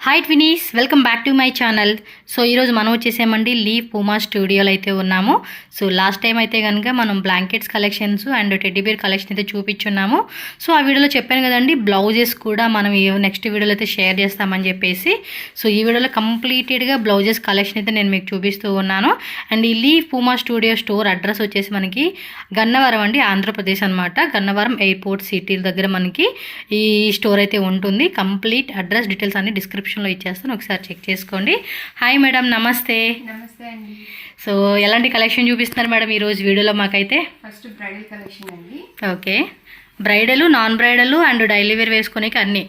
Hi twinnies, welcome back to my channel. So ఈరోజు మనం వచ్చేసామండి లీవ్ పూమా స్టూడియోలో అయితే ఉన్నాము. సో లాస్ట్ టైం అయితే కనుక మనం blankets collections and teddy bear collection అయితే చూపించున్నాము. సో ఆ వీడియోలో చెప్పాను కదండి, బ్లౌజెస్ కూడా మనం నెక్స్ట్ వీడియోలో అయితే షేర్ చేస్తామని చెప్పేసి. సో ఈ వీడియోలో కంప్లీటెడ్గా బ్లౌజెస్ కలెక్షన్ అయితే నేను మీకు చూపిస్తూ ఉన్నాను. అండ్ ఈ leave Puma studio store address వచ్చేసి మనకి గన్నవరం అండి, ఆంధ్రప్రదేశ్ అనమాట. గన్నవరం ఎయిర్పోర్ట్ సిటీ దగ్గర మనకి ఈ స్టోర్ అయితే ఉంటుంది. కంప్లీట్ అడ్రస్ డీటెయిల్స్ అన్ని డిస్క్రిప్షన్లో ఇచ్చేస్తాను, ఒకసారి చెక్ చేసుకోండి. హాయ్ మేడం, నమస్తే. నమస్తే అండి. సో ఎలాంటి కలెక్షన్ చూపిస్తున్నారు మేడం ఈరోజు వీడియోలో మాకైతే? ఫస్ట్ బ్రైడల్ కలెక్షన్ అండి. Okay, bridal, non bridal and daily wear వేసుకునేకి అన్ని.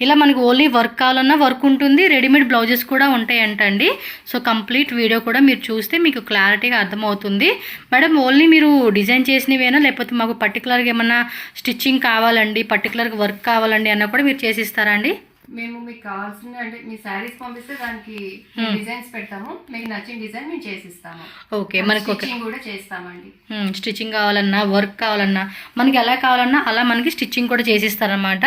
ఇలా మనకి ఓన్లీ వర్క్ కావాలన్నా వర్క్ ఉంటుంది, రెడీమేడ్ బ్లౌజెస్ కూడా ఉంటాయంటండి. సో కంప్లీట్ వీడియో కూడా మీరు చూస్తే మీకు క్లారిటీగా అర్థమవుతుంది. మేడం ఓన్లీ మీరు డిజైన్ చేసినవేనా, లేకపోతే మాకు పర్టికులర్గా ఏమన్నా స్టిచ్చింగ్ కావాలండి, పర్టికులర్గా వర్క్ కావాలండి అన్న కూడా మీరు చేసిస్తారా అండి? మేము మీకు కావాల్సిన అంటే మీ శారీస్ పంపిస్తే దానికి డిజైన్స్ పెడతాము, మీకు నచ్చిన డిజైన్ మేము చేసిస్తాము. ఓకే, మనకి స్టిచ్చింగ్ కూడా చేస్తామండి. స్టిచ్చింగ్ కావాలన్నా వర్క్ కావాలన్నా మనకి ఎలా కావాలన్నా అలా మనకి స్టిచ్చింగ్ కూడా చేసిస్తారనమాట.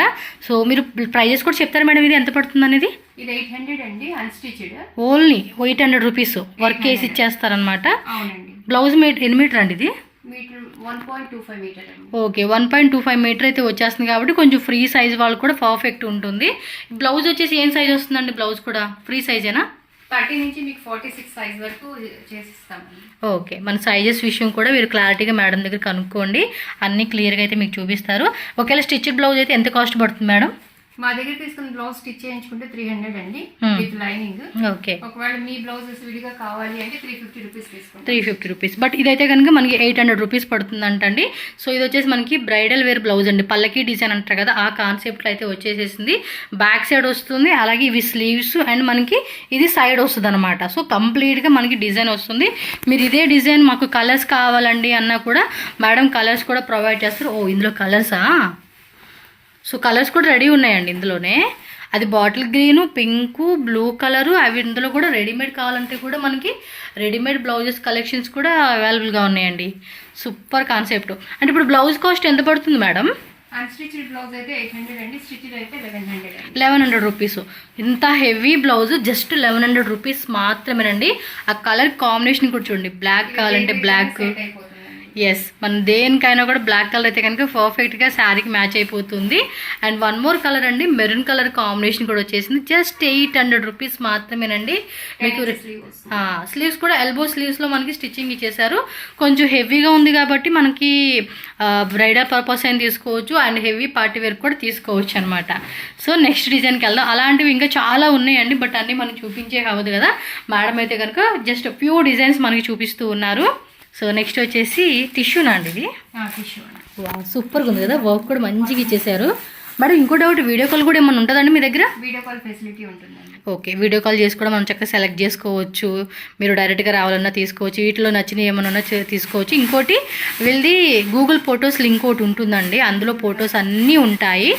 సో మీరు ప్రైజెస్ కూడా చెప్తారా మేడం, ఇది ఎంత పడుతుంది అనేది? ఇది 800 అండి, అన్స్టిచ్డ్. ఓన్లీ 800 రూపీస్ వర్క్ వేసి ఇచ్చేస్తారనమాట. అవునండి. బ్లౌజ్ ఎన్ని మీటర్ అండి ఇది? మీటర్ 1.25 మీటర్ అండి. ఓకే, 1.25 మీటర్ అయితే వచ్చేస్తుంది కాబట్టి కొంచెం ఫ్రీ సైజ్ వాళ్ళు కూడా పర్ఫెక్ట్ ఉంటుంది. బ్లౌజ్ వచ్చేసి ఏం సైజ్ వస్తుందండి? బ్లౌజ్ కూడా ఫ్రీ సైజేనా? 30 నుంచి మీకు 46 సైజ్ వరకు చేసిస్తామండి. ఓకే, మన సైజెస్ విషయం కూడా మీరు క్లారిటీగా మేడం దగ్గర కనుక్కోండి, అన్నీ క్లియర్గా అయితే మీకు చూపిస్తారు. ఒకవేళ స్టిచ్డ్ బ్లౌజ్ అయితే ఎంత కాస్ట్ పడుతుంది మేడం? మా దగ్గర తీసుకున్న బ్లౌజ్ స్టిచ్ చేయించుకుంటే 300 అండి విత్ లైనింగ్. ఓకే, ఒకవేళ మీ బ్లౌజెస్ విడిగా కావాలి అంటే 350 రూపీస్ తీసుకోండి. 350 రూపీస్. బట్ ఇదైతే కనుక మనకి 800 రూపీస్ పడుతుంది అంటండి. సో ఇది వచ్చేసి మనకి బ్రైడల్ వేర్ బ్లౌజ్ అండి, పల్లకి డిజైన్ అంటారు కదా, ఆ కాన్సెప్ట్లో అయితే వచ్చేసేసింది. బ్యాక్ సైడ్ వస్తుంది, అలాగే ఇవి స్లీవ్స్ అండ్ మనకి ఇది సైడ్ వస్తుంది అనమాట. సో కంప్లీట్గా మనకి డిజైన్ వస్తుంది. మీరు ఇదే డిజైన్ మాకు కలర్స్ కావాలండి అన్నా కూడా మేడం కలర్స్ కూడా ప్రొవైడ్ చేస్తారు. ఓ, ఇందులో కలర్సా? సో కలర్స్ కూడా రెడీ ఉన్నాయండి ఇందులోనే. అది bottle green, pink, blue colour, అవి ఇందులో కూడా రెడీమేడ్ కావాలంటే కూడా మనకి రెడీమేడ్ బ్లౌజెస్ కలెక్షన్స్ కూడా అవైలబుల్గా ఉన్నాయండి. Super concept. అంటే ఇప్పుడు బ్లౌజ్ కాస్ట్ ఎంత పడుతుంది మేడం? అన్స్టిచ్డ్ బ్లౌజ్ అయితే 800 అండి, స్టిచ్డ్ అయితే 1100. 1100 రూపీస్. ఇంత హెవీ బ్లౌజ్ జస్ట్ 1100 రూపీస్ మాత్రమేనండి. ఆ కలర్ కాంబినేషన్ కూడా చూడండి, బ్లాక్ కావాలంటే బ్లాక్. ఎస్, మన దేనికైనా కూడా బ్లాక్ కలర్ అయితే కనుక పర్ఫెక్ట్గా శారీకి మ్యాచ్ అయిపోతుంది. అండ్ వన్ మోర్ కలర్ అండి, మెరూన్ కలర్ కాంబినేషన్ కూడా వచ్చేసింది. జస్ట్ 800 రూపీస్ మాత్రమేనండి. మీకు స్లీవ్స్ కూడా ఎల్బో స్లీవ్స్లో మనకి స్టిచ్చింగ్ ఇచ్చేసారు. కొంచెం హెవీగా ఉంది కాబట్టి మనకి బ్రైడల్ పర్పస్ అయినా తీసుకోవచ్చు అండ్ హెవీ పార్టీ వేర్ కూడా తీసుకోవచ్చు అనమాట. సో నెక్స్ట్ డిజైన్కి వెళ్దాం. అలాంటివి ఇంకా చాలా ఉన్నాయండి, బట్ అన్నీ మనకి చూపించే అవ్వదు కదా. మేడం అయితే కనుక జస్ట్ ఫ్యూ డిజైన్స్ మనకి చూపిస్తూ ఉన్నారు. సో నెక్స్ట్ వచ్చేసి టిష్యూనా అండి ఇది? టిష్యూ. సూపర్గా ఉంది కదా, వర్క్ కూడా మంచిగా ఇచ్చేసారు. మేడం ఇంకో డౌట్, వీడియో కాల్ కూడా ఏమైనా ఉంటుందండి మీ దగ్గర? వీడియో కాల్ ఫెసిలిటీ ఉంటుందండి. ఓకే, వీడియో కాల్ చేసి కూడా మనం చక్కగా సెలెక్ట్ చేసుకోవచ్చు. మీరు డైరెక్ట్గా రావాలన్నా తీసుకోవచ్చు, వీటిలో నచ్చినవి ఏమన్నా తీసుకోవచ్చు. ఇంకోటి వీళ్ళది గూగుల్ ఫొటోస్ లింక్ ఒకటి ఉంటుందండి, అందులో ఫొటోస్ అన్నీ ఉంటాయి.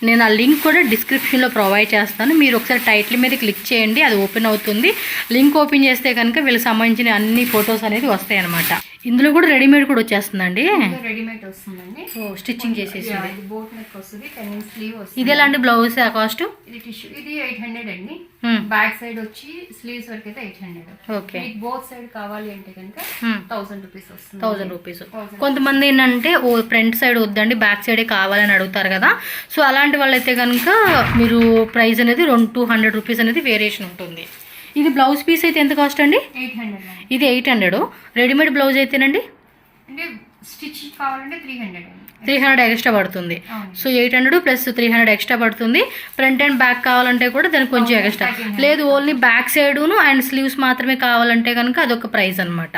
నేను ఆ లింక్ కూడా డిస్క్రిప్షన్లో ప్రొవైడ్ చేస్తాను. మీరు ఒకసారి టైటిల్ మీద క్లిక్ చేయండి, అది ఓపెన్ అవుతుంది. లింక్ ఓపెన్ చేస్తే కనుక వీళ్ళకి సంబంధించిన అన్ని ఫొటోస్ అనేది వస్తాయి అనమాట. ఇందులో కూడా రెడీమేడ్ కూడా వచ్చేస్తుందండి. రెడీమేడ్ వస్తుందండి. స్టిచ్చింగ్ చేసేసి బోట్ నెక్ వస్తుంది, స్లీవ్ వస్తుంది. ఇది ఎలాంటి బ్లౌజ్ కాస్ట్? ఇది టిష్యూ, ఇది 800 అండి. బ్యాక్ సైడ్ వచ్చి స్లీవ్స్ వరకు అయితే 800. ఓకే, బోత్ సైడ్ కావాలి అంటే కనుక 1000 రూపీస్ వస్తుంది. 1000 రూపీస్. కొంతమంది ఏంటంటే ఓ ఫ్రంట్ సైడ్ వద్దండి బ్యాక్ సైడే కావాలని అడుగుతారు కదా. సో అలాంటి వాళ్ళైతే కనుక మీరు ప్రైస్ అనేది 200 రూపీస్ అనేది వేరియేషన్ ఉంటుంది. ఇది బ్లౌజ్ పీస్ అయితే ఎంత కాస్ట్ అండి? 800. ఇది 800. రెడీమేడ్ బ్లౌజ్ అయితేనండి అంటే స్టిచ్ కావాలంటే 300. 300 ఎక్స్ట్రా పడుతుంది. సో 800 ప్లస్ 300 ఎక్స్ట్రా పడుతుంది. ఫ్రంట్ అండ్ బ్యాక్ కావాలంటే కూడా దానికి కొంచెం ఎక్స్ట్రా. లేదు ఓన్లీ బ్యాక్ సైడును అండ్ స్లీవ్స్ మాత్రమే కావాలంటే కనుక అదొక ప్రైస్ అనమాట.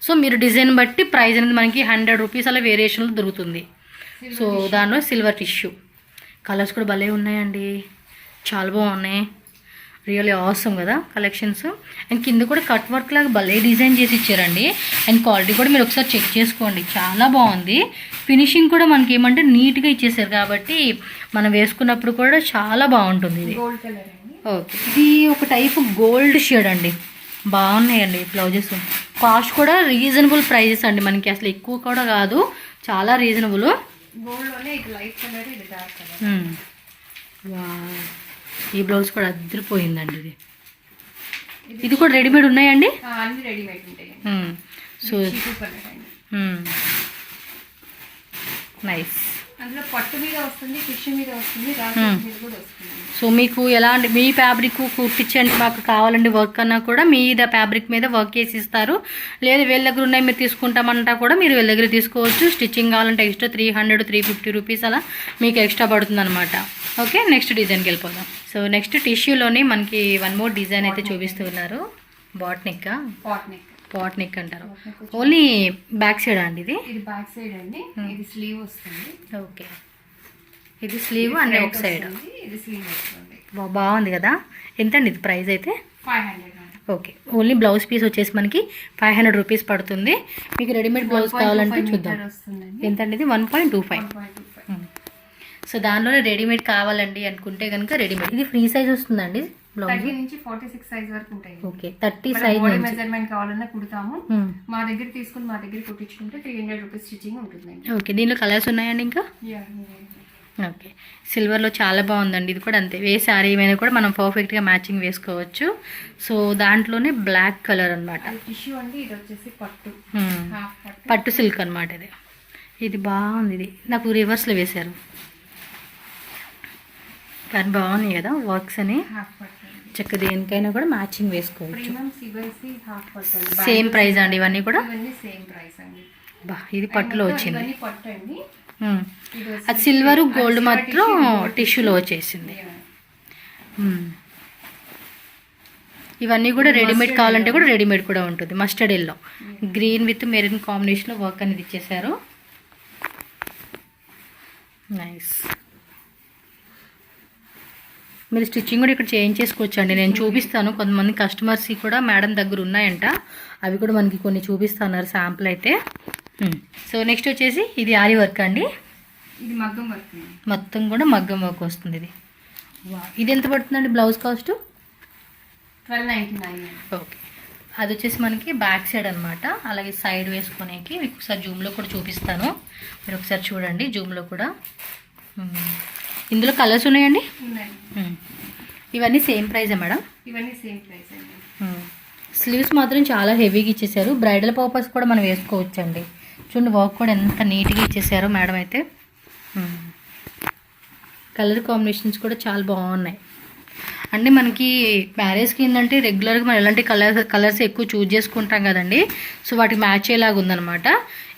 సో మీరు డిజైన్ బట్టి ప్రైస్ అనేది మనకి 100 రూపీస్ అలా వేరియేషన్లో దొరుకుతుంది. సో దానిలో సిల్వర్ టిష్యూ కలర్స్ కూడా భలే ఉన్నాయండి, చాలా బాగున్నాయి. రియల్లీ ఆసమ్ కదా కలెక్షన్స్. అండ్ కింద కూడా కట్ వర్క్ లాగా భలే డిజైన్ చేసి ఇచ్చారండి. అండ్ క్వాలిటీ కూడా మీరు ఒకసారి చెక్ చేసుకోండి, చాలా బాగుంది. ఫినిషింగ్ కూడా మనకి ఏమంటే నీట్గా ఇచ్చేసారు కాబట్టి మనం వేసుకున్నప్పుడు కూడా చాలా బాగుంటుంది. ఇది గోల్డ్ కలర్ అండి. ఓకే, ఇది ఒక టైప్ గోల్డ్ షేడ్ అండి. బాగున్నాయండి బ్లౌజెస్. కాస్ట్ కూడా రీజనబుల్ ప్రైజెస్ అండి, మనకి అసలు ఎక్కువ కూడా కాదు, చాలా రీజనబుల్. గోల్డ్లోనే ఇది లైట్ కలర్, ఇది డార్క్ కలర్. ఈ బ్లౌజ్ కూడా అదిరిపోయిందండి ఇది. ఇది కూడా రెడీమేడ్ ఉన్నాయండి? అన్ని రెడీమేడ్ ఉంటాయి. సో కలర్ అండి. నైస్. అందులో పట్టు మీద వస్తుంది, టిష్యూ మీద వస్తుంది, మీద కూడా వస్తుంది. సో మీకు ఎలాంటి మీ ఫ్యాబ్రిక్ కుట్టించండి మాకు కావాలండి వర్క్ అన్నా కూడా మీద ఫ్యాబ్రిక్ మీద వర్క్ చేసి ఇస్తారు. లేదు వీళ్ళ దగ్గర ఉన్నాయి మీరు తీసుకుంటామంటా కూడా మీరు వీళ్ళ దగ్గర తీసుకోవచ్చు. స్టిచ్చింగ్ కావాలంటే ఎక్స్ట్రా 300-350 రూపీస్ అలా మీకు ఎక్స్ట్రా పడుతుంది అనమాట. ఓకే, నెక్స్ట్ డిజైన్కి వెళ్ళిపోదాం. సో నెక్స్ట్ టిష్యూలోని మనకి వన్ మోర్ డిజైన్ అయితే చూపిస్తున్నారు. పాట్ నెక్ అంటారు. ఓన్లీ బ్యాక్ సైడ్ అండి ఇది? ఇది బ్యాక్ సైడ్ అండి. ఇది స్లీవ్ వస్తుంది. ఓకే, ఇది స్లీవ్ అండ్ ఒక సైడ్. ఇది స్లీవ్ వస్తుంది. బాగుంది కదా. ఎంత అండి ఇది ప్రైస్ అయితే? 500. ఓకే, ఓన్లీ బ్లౌజ్ పీస్ వచ్చేసి మనకి 500 రూపీస్ పడుతుంది. మీకు రెడీమేడ్ బ్లౌజ్ కావాలంటే చూద్దాం. ఎంత అండి ఇది? 1.25. సో దానిలోనే రెడీమేడ్ కావాలండి అనుకుంటే కనుక రెడీమేడ్. ఇది ఫ్రీ సైజ్ వస్తుందండి బ్లౌజ్? 30 నుంచి 46 సైజ్ వరకు ఉంటాయి. ఓకే, 30 సైజ్ మెజర్మెంట్ కావాలన్నా కుడతాము. మా దగ్గర తీసుకుని మా దగ్గర కుట్టించుకుంటే 300 రూపీస్ స్టిచ్చింగ్ ఉంటుందండి. ఓకే, దీనిలో కలర్స్ ఉన్నాయండి ఇంకా? ఓకే, సిల్వర్లో చాలా బాగుందండి. ఇది కూడా అంతే, ఏ శారీ ఏమైనా కూడా మనం పర్ఫెక్ట్గా మ్యాచింగ్ వేసుకోవచ్చు. సో దాంట్లోనే బ్లాక్ కలర్ అనమాట. టిష్యూ అండి. ఇది వచ్చేసి పట్టు, పట్టు సిల్క్ అనమాట. ఇది బాగుంది. ఇది నాకు రివర్స్లో వేశారు కానీ బాగున్నాయి కదా వర్క్స్ అని. చక్కగా దేనికైనా కూడా మ్యాచింగ్ వేసుకోవచ్చు. సేమ్ ప్రైస్ అండి ఇవన్నీ కూడా? బా, ఇది పట్టులో వచ్చింది. అది సిల్వర్ గోల్డ్ మాత్రం టిష్యూలో వచ్చేసింది. ఇవన్నీ కూడా రెడీమేడ్ కావాలంటే కూడా రెడీమేడ్ కూడా ఉంటుంది. Mustard yellow green with maroon కాంబినేషన్లో వర్క్ అనేది ఇచ్చేసారు. నైస్. మీరు స్టిచ్చింగ్ కూడా ఇక్కడ చేయించేసుకోవచ్చు అండి. నేను చూపిస్తాను. కొంతమంది కస్టమర్స్ కూడా మేడం దగ్గర ఉన్నాయంట, అవి కూడా మనకి కొన్ని చూపిస్తున్నారు శాంపుల్ అయితే. సో నెక్స్ట్ వచ్చేసి ఇది ఆరి వర్క్ అండి. ఇది మగ్గం వర్క్. మొత్తం కూడా మగ్గం వర్క్ వస్తుంది. ఇది ఎంత పడుతుందండి బ్లౌజ్ కాస్ట్? 1299. ఓకే, అది వచ్చేసి మనకి బ్యాక్ సైడ్ అనమాట. అలాగే సైడ్ వేసుకునేకి మీకు ఒకసారి జూమ్లో కూడా చూపిస్తాను. మీరు ఒకసారి చూడండి జూమ్లో కూడా. ఇందులో కలర్స్ ఉన్నాయండి? ఇవన్నీ సేమ్ ప్రైజే మేడం? ఇవన్నీ సేమ్ ప్రైస్ అండి. స్లీవ్స్ మాత్రం చాలా హెవీగా ఇచ్చేసారు. బ్రైడల్ పర్పస్ కూడా మనం వేసుకోవచ్చు అండి. చూడండి వర్క్ కూడా ఎంత నీట్గా ఇచ్చేసారు మేడం అయితే. కలర్ కాంబినేషన్స్ కూడా చాలా బాగున్నాయి అండి. మనకి మ్యారేజ్కి ఏంటంటే రెగ్యులర్గా మనం ఎలాంటి కలర్స్ ఎక్కువ చూజ్ చేసుకుంటాం కదండి. సో వాటికి మ్యాచ్ అయ్యేలాగా ఉందన్నమాట.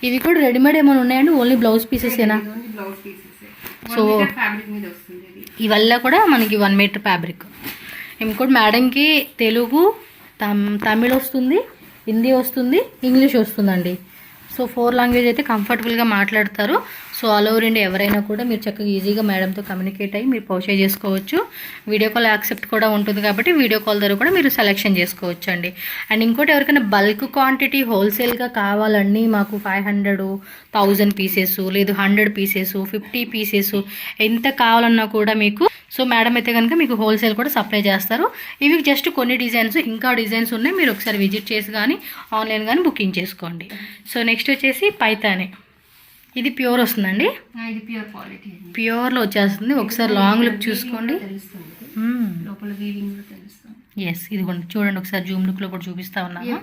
ఇవి కూడా రెడీమేడ్ ఏమైనా ఉన్నాయండి? Only blouse పీసెసేనా? సో ఇవల్ల కూడా మనకి 1 మీటర్ ఫ్యాబ్రిక్. ఇంకోటి మేడంకి తెలుగు, తమిళ్ వస్తుంది, హిందీ వస్తుంది, ఇంగ్లీష్ వస్తుందండి. సో 4 లాంగ్వేజ్ అయితే కంఫర్టబుల్గా మాట్లాడతారు. సో ఆల్ ఓవర్ ఇండియా ఎవరైనా కూడా మీరు చక్కగా ఈజీగా మేడంతో కమ్యూనికేట్ అయ్యి మీరు పర్చేజ్ చేసుకోవచ్చు. వీడియో కాల్ యాక్సెప్ట్ కూడా ఉంటుంది కాబట్టి వీడియో కాల్ ద్వారా కూడా మీరు సెలెక్షన్ చేసుకోవచ్చు అండి. అండ్ ఇంకోటి ఎవరికైనా బల్క్ క్వాంటిటీ హోల్సేల్గా కావాలండి, మాకు 500, 1000 పీసెస్, లేదు 100 పీసెస్, 50 పీసెస్ ఎంత కావాలన్నా కూడా మీకు సో మేడం అయితే కనుక మీకు హోల్సేల్ కూడా సప్లై చేస్తారు. ఇవి జస్ట్ కొన్ని డిజైన్స్, ఇంకా డిజైన్స్ ఉన్నాయి. మీరు ఒకసారి విజిట్ చేసి కానీ ఆన్లైన్ కానీ బుకింగ్ చేసుకోండి. సో నెక్స్ట్ వచ్చేసి పైతానే. ఇది ప్యూర్ వస్తుందండి? ఇది ప్యూర్ క్వాలిటీ, ప్యూర్లో వచ్చేస్తుంది. ఒకసారి లాంగ్ లుక్ చూసుకోండి. లోపల వీవింగ్ కూడా తెలుస్తుంది. ఎస్, ఇది చూడండి ఒకసారి జూమ్ లుక్లో కూడా చూపిస్తా ఉన్నాను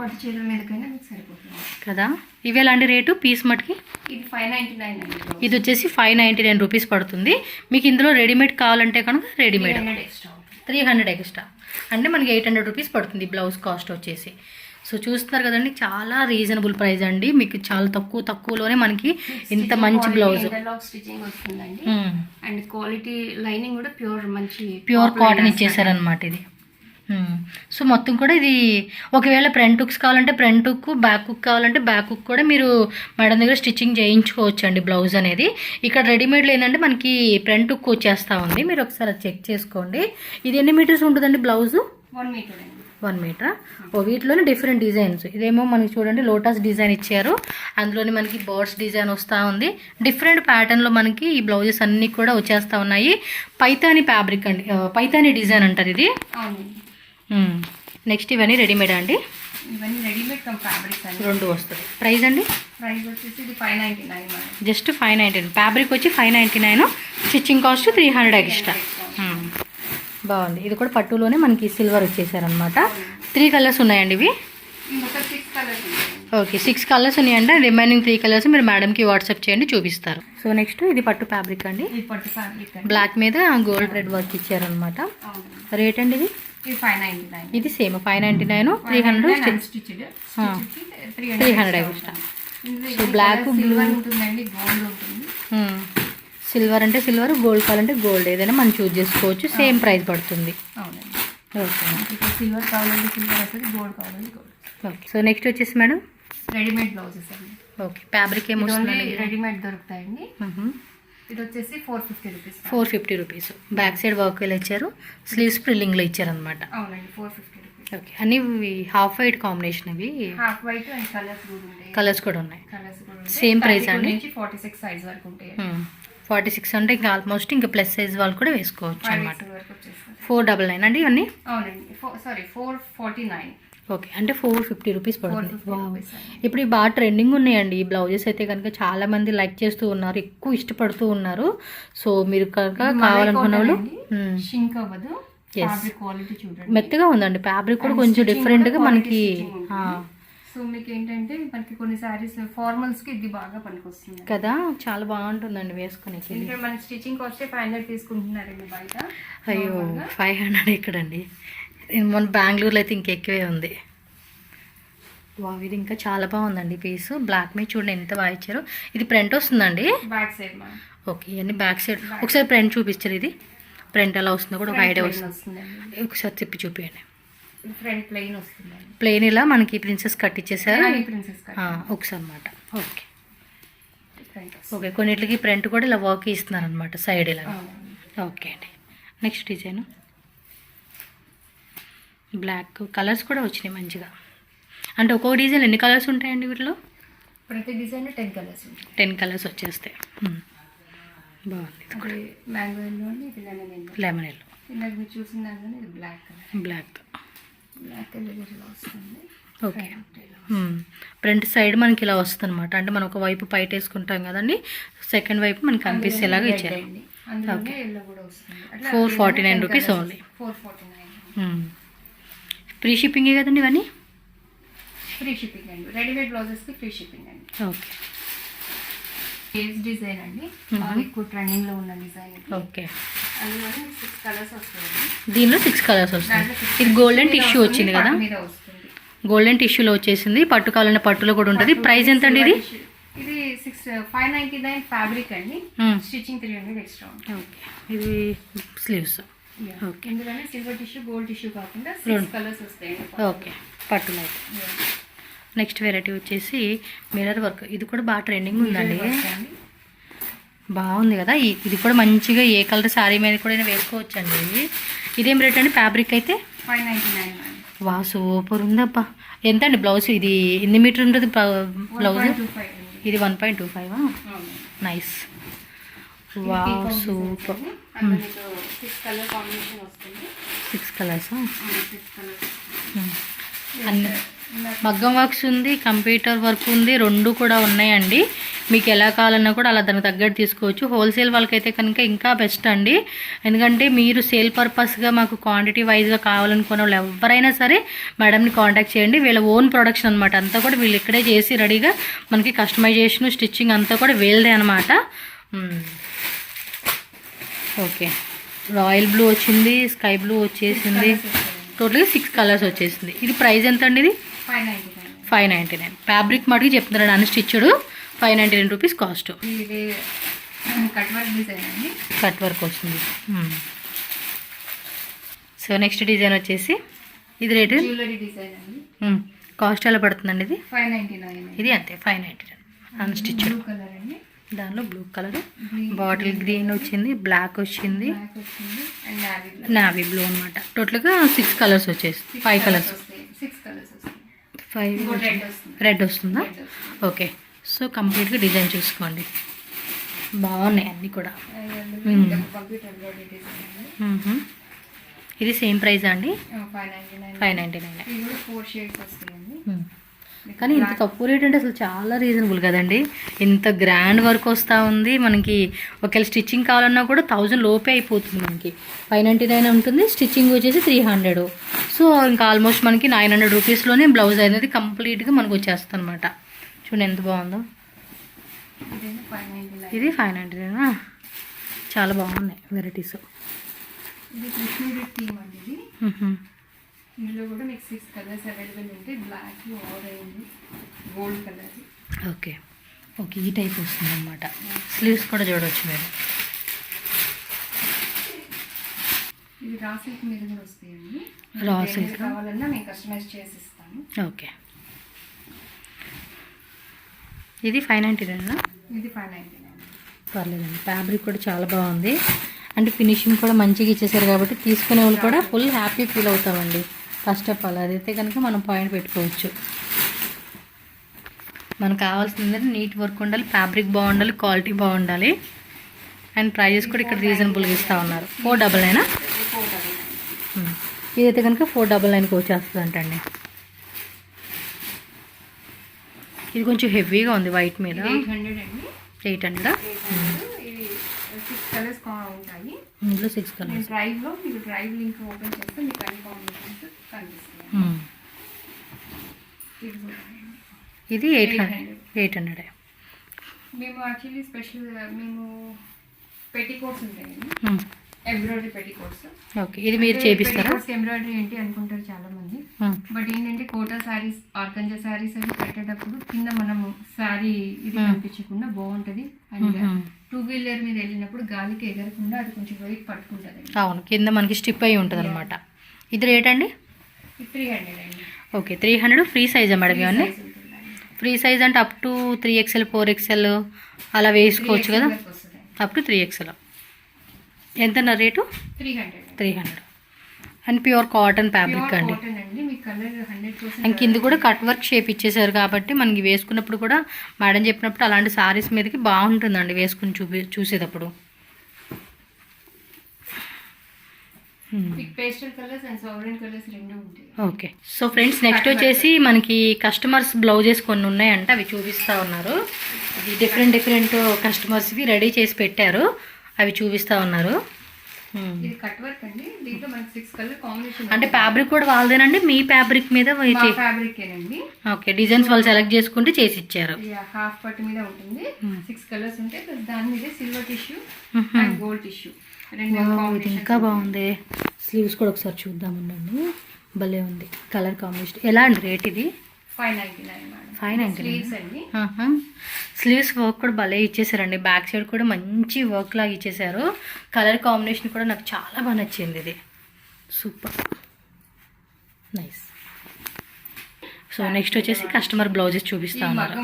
కదా. ఇవి ఎలాంటి రేటు పీస్ మటుకి? ఇది 599 అండి. ఇది వచ్చేసి 599 రూపీస్ పడుతుంది. మీకు ఇందులో రెడీమేడ్ కావాలంటే కనుక రెడీమేడ్ 300 ఎక్స్ట్రా అంటే మనకి 800 రూపీస్ పడుతుంది బ్లౌజ్ కాస్ట్ వచ్చేసి. సో చూస్తున్నారు కదండి, చాలా రీజనబుల్ ప్రైస్ అండి. మీకు చాలా తక్కువలోనే మనకి ఇంత మంచి బ్లౌజ్ స్టిచ్చింగ్ వస్తుందండి. అండ్ క్వాలిటీ లైనింగ్ కూడా ప్యూర్ కాటన్ ఇచ్చేసారనమాట ఇది. సో మొత్తం కూడా ఇది ఒకవేళ ఫ్రంట్ హుక్స్ కావాలంటే ఫ్రంట్ హుక్, బ్యాక్ హుక్ కావాలంటే బ్యాక్ హుక్ కూడా మీరు మేడం దగ్గర స్టిచ్చింగ్ చేయించుకోవచ్చు అండి బ్లౌజ్ అనేది. ఇక్కడ రెడీమేడ్లో ఏంటంటే మనకి ఫ్రంట్ హుక్ వచ్చేస్తూ ఉంది. మీరు ఒకసారి చెక్ చేసుకోండి. ఇది ఎన్ని మీటర్స్ ఉంటుందండి బ్లౌజు? 1 మీటర్ అండి. 1 మీటర్. వీటిలోనే డిఫరెంట్ డిజైన్స్. ఇదేమో మనకి చూడండి లోటస్ డిజైన్ ఇచ్చారు. అందులోనే మనకి బర్డ్స్ డిజైన్ వస్తూ ఉంది. డిఫరెంట్ ప్యాటర్న్లో మనకి ఈ బ్లౌజెస్ అన్నీ కూడా వచ్చేస్తూ ఉన్నాయి. పైతాని ఫ్యాబ్రిక్ అండి, పైతాని డిజైన్ అంటారు ఇది. నెక్స్ట్ ఇవన్నీ రెడీమేడ్ అండి? ఇవన్నీ రెడీమేడ్ ఫ్యాబ్రిక్ అండి. 2 వస్తుంది. ప్రైస్ అండి? ప్రైస్ వచ్చేసి ఇది 599. జస్ట్ 599. ఫ్యాబ్రిక్ వచ్చి 599, స్టిచ్చింగ్ కాస్ట్ 300 ఎక్స్ట్రా. బాగుంది. ఇది కూడా పట్టులోనే మనకి సిల్వర్ వచ్చేసారనమాట. 3 కలర్స్ ఉన్నాయండి ఇవి. ఇంకొక 6 కలర్స్ ఉన్నాయి. ఓకే 6 కలర్స్ ఉన్నాయండి. రిమైనింగ్ 3 కలర్స్ మీరు మేడంకి వాట్సాప్ చేయండి, చూపిస్తారు. సో నెక్స్ట్ ఇది పట్టు ఫ్యాబ్రిక్ అండి. ఇది పట్టు ఫ్యాబ్రిక్ అండి. బ్లాక్ మీద గోల్డ్ థ్రెడ్ వర్క్ ఇచ్చారనమాట. అవును. రేట్ అండి ఇది? ఇది 599. ఇది same 599, 300 stitched 300 extra. So black blue ఉంటుందండి, గోల్డ్ ఉంటుంది. సిల్వర్ అంటే సిల్వర్, గోల్డ్ కావాలంటే గోల్డ్, ఏదైనా మనం చూస్ చేసుకోవచ్చు. సేమ్ ప్రైస్ పడుతుంది. అవునండి. ఓకే సిల్వర్ కావాలంటే సిల్వర్ వస్తుంది, గోల్డ్ కావాలంటే గోల్డ్. ఓకే. సో నెక్స్ట్ వచ్చేసి మేడం రెడీమేడ్ బ్లౌజెస్ అండి. ఓకే ఫ్యాబ్రిక్ ఏమొస్తుంది? రెడీమేడ్ దొరుకుతాయండి. ఇది వచ్చేసి 450 rupees. 450 rupees. Back side work ఇలా ఇచ్చారు, స్లీవ్స్ ప్రిల్లింగ్లో ఇచ్చారనమాట. అవునండి, 450 రూపీస్. ఓకే అన్ని హాఫ్ వైట్ కాంబినేషన్ అవి. హాఫ్ వైట్ అండ్ కలర్స్ కూడా ఉంటాయి. కలర్స్ కూడా ఉన్నాయి. కలర్స్ కూడా ఉంటాయి. సేమ్ ప్రైస్ అండి. 46 సైజ్ వరకు ఉంటాయి. 46 అంటే ఇంకా ఆల్మోస్ట్ ఇంకా ప్లస్ సైజ్ వాళ్ళు కూడా వేసుకోవచ్చు అనమాట. 499 అండి ఇవన్నీ. అవునండి, సారీ 449. ఓకే అంటే 450 రూపీస్ పడుతుంది. 450 ఇప్పుడు ఇవి బాగా ట్రెండింగ్ ఉన్నాయండి ఈ బ్లౌజెస్ అయితే కనుక. చాలా మంది లైక్ చేస్తూ ఉన్నారు, ఎక్కువ ఇష్టపడుతూ ఉన్నారు. సో మీరు కనుక కావాలనుకున్న వాళ్ళు షింక్ అవ్వదు. ఫ్యాబ్రిక్ క్వాలిటీ చూడండి, మెత్తగా ఉందండి. ఫ్యాబ్రిక్ కూడా కొంచెం డిఫరెంట్గా మనకి. సో మీకు ఏంటంటే మనకి కొన్ని సారీస్ ఫార్మల్స్ కి ఇది బాగా పనికొస్తుంది కదా, చాలా బాగుంటుందండి వేసుకునే. ఎందుకంటే మన స్టిచ్చింగ్ కాస్ట్ 500 తీసుకుంటున్నారండి బయట. అయ్యో 500 ఎక్కడండి, మన బెంగళూరులో అయితే ఇంకెక్కువే ఉంది. వావ్ ఇది ఇంకా చాలా బాగుందండి పీస్. బ్లాక్ మీద చూడండి ఎంత బాగా ఇచ్చారు. ఇది ప్రింట్ వస్తుందండి బ్యాక్ సైడ్. ఓకే ఇవన్నీ బ్యాక్ సైడ్. ఒకసారి ప్రింట్ చూపించారు. ఇది ప్రింట్ ఎలా వస్తుందో కూడా ఒక ఐడియా వస్తుంది. ఒకసారి తిప్పి చూపించండి. ఫ్రంట్ ప్లెయిన్ వస్తుంది. ప్లెయిన్ ఇలా మనకి ప్రిన్సెస్ కట్ ఇచ్చేసారు ఒకసారి అనమాట. ఓకే ఓకే కొన్నిటికి ప్రింట్ కూడా ఇలా వర్క్ ఇస్తున్నారు అనమాట సైడ్ ఇలా. ఓకే అండి. నెక్స్ట్ డిజైన్ బ్లాక్ కలర్స్ కూడా వచ్చినాయి మంచిగా. అంటే ఒక్కొక్క డిజైన్ ఎన్ని కలర్స్ ఉంటాయండి వీటిలో? ప్రతి డిజైన్ 10 కలర్స్ ఉంటాయి. 10 కలర్స్ వచ్చేస్తాయి. బాగుంది. మ్యాంగో ఎల్లో, ఇది లెమన్ ఎల్లో. ఇందాక మీరు చూసిన దాంట్లో ఇది బ్లాక్ కలర్. బ్లాక్ కలర్ ఇలా వస్తుంది. ఓకే ఫ్రంట్ సైడ్ మనకి ఇలా వస్తుంది అనమాట. అంటే మనం ఒక వైపు పైట వేసుకుంటాం కదండి, సెకండ్ వైపు మనకి కనిపిస్తేలాగా ఇచ్చారు. 449 రూపీస్ ఓన్లీ. 449. ఫ్రీ షిప్పింగే కదండి ఇవన్నీ? ఫ్రీ షిప్పింగ్ అండి. రెడీమేడ్ బ్లౌజెస్కి ఫ్రీ షిప్పింగ్ అండి. ఓకే కేస్ డిజైన్ అండి, బాగా ఎక్కువ ట్రెండింగ్లో ఉన్న డిజైన్. ఓకే అందులో 6 కలర్స్ వస్తాయి. దీనిలో 6 కలర్స్ వస్తాయి. ఇది గోల్డెన్ టిష్యూ వచ్చింది కదా, గోల్డెన్ టిష్యూలో వచ్చేసింది. పట్టు కావాలన్న పట్టులో కూడా ఉంటుంది. ప్రైస్ ఎంత అండి ఇది? ఇది 599 ఫ్యాబ్రిక్ అండి. Stitching 300 extra. ఓకే ఇది స్లీవ్స్. ఓకే ఎందుకంటే సిల్వర్ టిష్యూ గోల్డ్ టిష్యూ కాకుండా 6 కలర్స్ వస్తాయి. ఓకే పట్టులో అయితే. నెక్స్ట్ వెరైటీ వచ్చేసి మిర్రర్ వర్క్. ఇది కూడా బాగా ట్రెండింగ్ ఉందండి, బాగుంది కదా. ఇది కూడా మంచిగా ఏ కలర్ శారీ మీద కూడా వేసుకోవచ్చు అండి. ఇదేం రేట్ అండి? ఫ్యాబ్రిక్ అయితే 599. వా సూపర్ ఉందబ్బా. ఎంత అండి బ్లౌజ్? ఇది ఎన్ని మీటర్ ఉంటుంది బ్లౌజ్? ఇది 1.25. నైస్. వా సూపర్. 6 కలర్స్. అన్ని మగ్గం వర్క్స్ ఉంది, కంప్యూటర్ వర్క్ ఉంది, 2 కూడా ఉన్నాయండి. మీకు ఎలా కావాలన్నా కూడా అలా దానికి తగ్గట్టు తీసుకోవచ్చు. హోల్సేల్ వాళ్ళకైతే కనుక ఇంకా బెస్ట్ అండి. ఎందుకంటే మీరు సేల్ పర్పస్గా మాకు క్వాంటిటీ వైజ్గా కావాలనుకున్న వాళ్ళు ఎవరైనా సరే మేడంని కాంటాక్ట్ చేయండి. వీళ్ళ ఓన్ ప్రొడక్షన్ అనమాట. అంతా కూడా వీళ్ళు ఇక్కడే చేసి రెడీగా మనకి కస్టమైజేషన్ స్టిచ్చింగ్ అంతా కూడా వీళ్ళదే అనమాట. ఓకే రాయల్ బ్లూ వచ్చింది, స్కై బ్లూ వచ్చేసింది, టోటల్గా 6 కలర్స్ వచ్చేసింది. ఇది ప్రైస్ ఎంత అండి? ఇది 599. ఫ్యాబ్రిక్ మటుకు చెప్తున్నాడు unstitched 599 rupees cost. Cut work వస్తుంది. సో నెక్స్ట్ డిజైన్ వచ్చేసి ఇది రేటు కాస్ట్ ఎలా పడుతుందండి? ఇది 599. ఇది అంతే 599 అన్స్టిచ్డ్. దానిలో బ్లూ కలర్, బాటిల్ గ్రీన్ వచ్చింది, బ్లాక్ వచ్చింది, నావీ బ్లూ అనమాట. టోటల్గా 6 కలర్స్ వచ్చేసి 5 కలర్స్. 5 రెడ్ వస్తుందా? ఓకే సో కంప్లీట్గా డిజైన్ చూసుకోండి. బాగున్నాయి అన్నీ కూడా. ఇది సేమ్ ప్రైస్ అండి? 599. కానీ ఇంత తక్కువ రేట్ అంటే అసలు చాలా రీజనబుల్ కదండి. ఇంత గ్రాండ్ వర్క్ వస్తూ ఉంది. మనకి ఒకవేళ స్టిచ్చింగ్ కావాలన్నా కూడా 1000 లోపే అయిపోతుంది. మనకి 599 ఉంటుంది, స్టిచ్చింగ్ వచ్చేసి 300. సో ఇంకా ఆల్మోస్ట్ మనకి 900 రూపీస్లోనే బ్లౌజ్ అనేది కంప్లీట్గా మనకు వచ్చేస్తుంది అనమాట. చూడండి ఎంత బాగుందో. ఇది 599. చాలా బాగున్నాయి వెరైటీస్. ఇది కృష్ణుడి థీమ్ అండి. ఇది ఇందులో కూడా మీకు 6 కలర్స్ అవైలబుల్ ఉంటాయి. Black, orange, gold colour. Okay okay, ఈ టైప్ వస్తుంది అనమాట. స్లీవ్స్ కూడా చూడవచ్చు మీరు. ఇది రా సిల్క్ మీద కూడా వస్తాయండి. రా సిల్క్ కావాలన్నా మేము కస్టమైజ్ చేసి ఇస్తాము. ఓకే, ఇది 599. ఇది 599. పర్లేదండి. ఫ్యాబ్రిక్ కూడా చాలా బాగుంది. అంటే ఫినిషింగ్ కూడా మంచిగా ఇచ్చేసారు కాబట్టి తీసుకునే వాళ్ళు కూడా ఫుల్ హ్యాపీ ఫీల్ అవుతామండి. ఫస్ట్ ఆఫ్ ఆల్ అదైతే కనుక మనం పాయింట్ పెట్టుకోవచ్చు. మనకు కావాల్సింది నీట్ వర్క్ ఉండాలి, ఫ్యాబ్రిక్ బాగుండాలి, క్వాలిటీ బాగుండాలి. అండ్ ప్రైజెస్ కూడా ఇక్కడ రీజనబుల్గా ఇస్తూ ఉన్నారు. 499. ఇదైతే కనుక 499కి వచ్చేస్తుంది అంటండి. ఇది కొంచెం హెవీగా ఉంది వైట్ మీద. 800 అండి. 800. ఇది 6 కలర్స్ ఉంటాయి. ఇందులో 6 కలర్స్. డ్రైవ్లో మీకు డ్రైవ్ లింక్ ఓపెన్ చేస్తే మీకు అన్ని కాంబినేషన్స్ కనిపిస్తాయి. ఇది 800. మేము యాక్చువల్లీ స్పెషల్ మేము పెట్టికోట్స్ ఉంటాయండి, ఎంబ్రాయిడరీ పెట్టికోట్స్. ఓకే, ఇది మీరు చేపిస్తారా? ఎంబ్రాయిడరీ ఏంటి అనుకుంటారు చాలా మంది. బట్ ఏంటంటే కోటా శారీస్, ఆర్గంజా శారీస్ అవి పెట్టేటప్పుడు కింద మనం శారీ ఇది కనిపించకుండా బాగుంటది. అండ్ 2-వీలర్ మీద వెళ్ళినప్పుడు గాలికి ఎగరకుండా అది కొంచెం వెయిట్ పట్టుకుంటుంది. అవును, కింద మనకి స్టిప్ అయి ఉంటుంది అనమాట. ఇది రేట్ అండి? 300 అండి. ఓకే, 300. ఫ్రీ సైజా మేడం ఇవన్నీ? ఫ్రీ సైజ్ అంటే అప్ టు 3XL 4XL అలా వేసుకోవచ్చు కదా? Up to 3XL. ఎంత rate? 300. And pure cotton fabric అండి. అండ్ కింద కూడా కట్ వర్క్ షేప్ ఇచ్చేసారు కాబట్టి మనకి వేసుకున్నప్పుడు కూడా మేడం చెప్పినప్పుడు అలాంటి సారీస్ మీదకి బాగుంటుందండి వేసుకుని చూసేటప్పుడు. ఓకే, సో ఫ్రెండ్స్ నెక్స్ట్ వచ్చేసి మనకి కస్టమర్స్ బ్లౌజెస్ కొన్ని ఉన్నాయంట, అవి చూపిస్తూ ఉన్నారు. ఇది డిఫరెంట్ కస్టమర్స్వి రెడీ చేసి పెట్టారు, అవి చూపిస్తూ ఉన్నారు. అంటే ఫ్యాబ్రిక్ కూడా వాళ్ళదేనండి? మీ ఫ్యాబ్రిక్ మీద ఓకే, డిజైన్స్ వాళ్ళు సెలెక్ట్ చేసుకుంటే చేసి ఇచ్చారు. హాఫ్ పట్టు మీద ఉంటుంది. 6 కలర్స్ ఉంటాయి. దాని మీద silver tissue and gold tissue. ఇది ఇంకా బాగుంది. స్లీవ్స్ కూడా ఒకసారి చూద్దాం ఉండండి. భలే ఉంది కలర్ కాంబినేషన్. ఎలా అండి రేట్ ఇది? 599. స్లీవ్స్ వర్క్ కూడా భలే ఇచ్చేసారండి. బ్యాక్ సైడ్ కూడా మంచి వర్క్ లాగా ఇచ్చేసారు. కలర్ కాంబినేషన్ కూడా నాకు చాలా బాగా నచ్చింది. ఇది సూపర్ నైస్. సో నెక్స్ట్ వచ్చేసి కస్టమర్ బ్లౌజెస్ చూపిస్తా ఉన్నారు.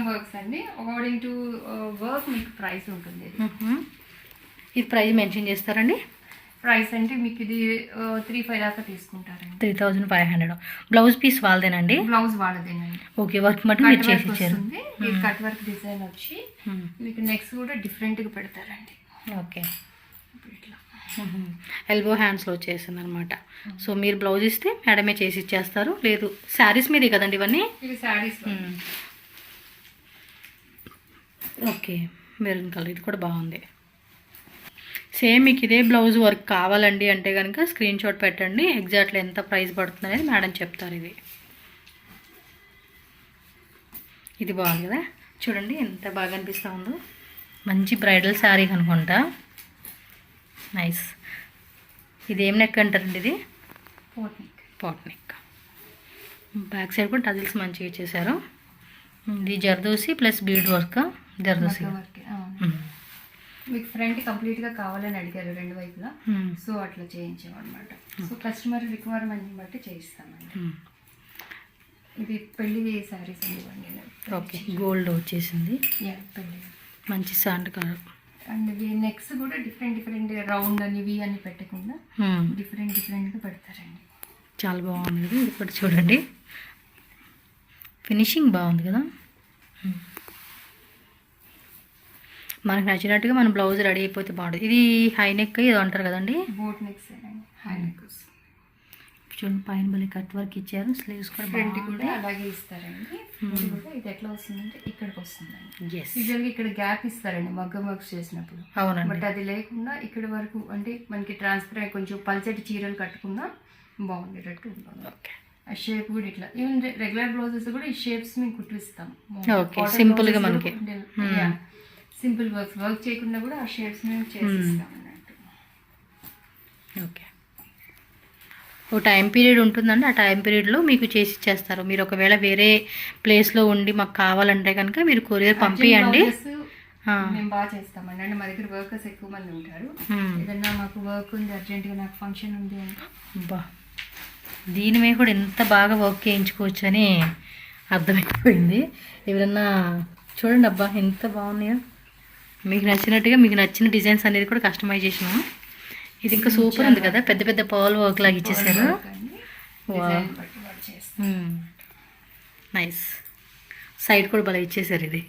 ఇది ప్రైస్ మెన్షన్ చేస్తారండి? ప్రైస్ అంటే మీకు ఇది 3,500 దాకా తీసుకుంటారండి. 3,500. బ్లౌజ్ పీస్ వాళ్ళదేనండి? బ్లౌజ్ వాళ్ళదేనండి. ఓకే, వర్క్ మటు మీరు చేసి ఇచ్చారు. కట్ వర్క్ డిజైన్ వచ్చి మీకు నెక్స్ట్ కూడా డిఫరెంట్గా పెడతారండి. ఓకే, ఎల్బో హ్యాండ్స్లో వచ్చేసింది అనమాట. సో మీరు బ్లౌజ్ ఇస్తే మేడమే చేసి ఇచ్చేస్తారు. లేదు శారీస్ మీదే కదండి ఇవన్నీ? ఇవి శారీస్. Okay, maroon colour. ఇది కూడా బాగుంది. సేమ్ మీకు ఇదే బ్లౌజ్ వర్క్ కావాలండి అంటే కనుక స్క్రీన్ షాట్ పెట్టండి. ఎగ్జాక్ట్లీ ఎంత ప్రైస్ పడుతుంది అనేది మేడం చెప్తారు. ఇది బాగుంది కదా, చూడండి ఎంత బాగా అనిపిస్తూ ఉందో. మంచి బ్రైడల్ శారీ అనుకుంటా. నైస్. ఇది ఏం నెక్ అంటారండి? ఇది పాట్ నెక్. బ్యాక్ సైడ్ కూడా టజిల్స్ మంచిగా ఇచ్చేసారు. ఇది zardozi plus bead work. Zardozi మీకు ఫ్రంట్ కంప్లీట్గా కావాలని అడిగారు 2 వైపులా. సో అట్లా చేయించామన్నమాట. సో కస్టమర్ రిక్వైర్మెంట్ని బట్టి చేయిస్తామండి. ఇది పెళ్లి శారీస్ అండి. ఓకే, గోల్డ్ వచ్చేసింది. పెళ్లి మంచి శాండ్ కలర్. అండ్ ఇవి నెక్స్ట్ కూడా డిఫరెంట్ రౌండ్ అని ఇవి అని పెట్టకుండా డిఫరెంట్గా పెడతారండి. చాలా బాగుంది కదా. ఇది కూడా చూడండి, ఫినిషింగ్ బాగుంది కదా. మనకు నచ్చినట్టుగా మన బ్లౌజ్ రెడీ అయిపోతే బాగుంటుంది. ఇది హై నెక్ ఏదో అంటారు కదండి? Boat necks high neck. చూడండి పైన భలే కట్ వర్క్ ఇచ్చారు. స్లీవ్స్ కూడా ఫ్రంట్ కూడా అలాగే ఇస్తారండి. ఇది కూడా ఇది ఎట్లా వస్తుందంటే ఇక్కడికి వస్తుందండి. ఎస్ యూజువల్గా ఇక్కడ గ్యాప్ ఇస్తారండి మగ్గం వర్క్స్ చేసినప్పుడు. అవునండి. బట్ అది లేకుండా ఇక్కడ వరకు అంటే మనకి ట్రాన్స్పరెంట్ కొంచెం పల్చటి చీరలు కట్టుకున్నా బాగుండేటట్టు ఉంటుంది. ఓకే. ఆ షేప్ కూడా ఇట్లా ఈవెన్ రెగ్యులర్ బ్లౌజెస్ కూడా ఈ షేప్స్ మేము కుట్టిస్తాం. ఓకే సింపుల్గా మనకి సింపుల్ వర్క్ చేయకుండా కూడా ఆ షేప్స్ మేము చేసిస్తాం అన్నట్టు. ఓకే. ఓ టైం పీరియడ్ ఉంటుందండి. ఆ టైం పీరియడ్లో మీకు చేసి ఇచ్చేస్తారు. మీరు ఒకవేళ వేరే ప్లేస్లో ఉండి మాకు కావాలంటే కనుక మీరు కొరియర్ పంపించండి. మేము బాగా చేస్తామండి. అంటే మా దగ్గర వర్కర్స్ ఎక్కువ మంది ఉంటారు. ఏదన్నా మాకు వర్క్ ఉంది అర్జెంటుగా నాకు ఫంక్షన్ ఉంది అంటే బా దీని మీద కూడా ఎంత బాగా వర్క్ చేయించుకోవచ్చు అని అర్థమైపోయింది. ఎవరన్నా చూడండి అబ్బా ఎంత బాగున్నాయో. మీకు నచ్చినట్టుగా మీకు నచ్చిన డిజైన్స్ అనేది కూడా కస్టమైజేషన్. ఇది ఇంకా సూపర్ ఉంది కదా, పెద్ద పెద్ద పర్ల్ వర్క్ లాగా ఇచ్చేసారు. నైస్. సైడ్ కూడా బాగా ఇచ్చేసారు ఇది.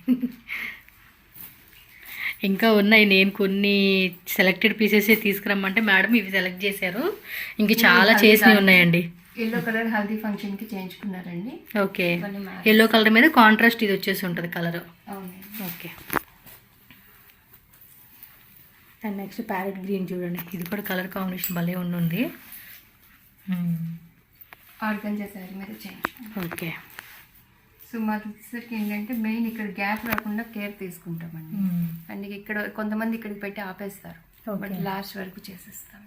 ఇంకా ఉన్నాయి. నేను కొన్ని సెలెక్టెడ్ పీసెసే తీసుకురమ్మంటే మేడం ఇవి సెలెక్ట్ చేశారు. ఇంక చాలా చేసినవి ఉన్నాయండి. ఎల్లో కలర్ హల్దీ ఫంక్షన్ కి చేయించుకున్నారండి. ఓకే. ఎల్లో కలర్ మీద కాంట్రాస్ట్ ఇది వచ్చేసి ఉంటుంది colour. Okay. And next parrot green చూడండి. ఇది కూడా కలర్ కాంబినేషన్ భలే ఉంది. ఆర్గంజా శారీ మీద చేయించుకున్నాం. ఓకే. సో మాకు వచ్చేసరికి ఏంటంటే మెయిన్ ఇక్కడ గ్యాప్ రాకుండా కేర్ తీసుకుంటామండి. అండ్ ఇక్కడ కొంతమంది ఇక్కడికి పెట్టి ఆపేస్తారు. బట్ లాస్ట్ వరకు చేసేస్తాం.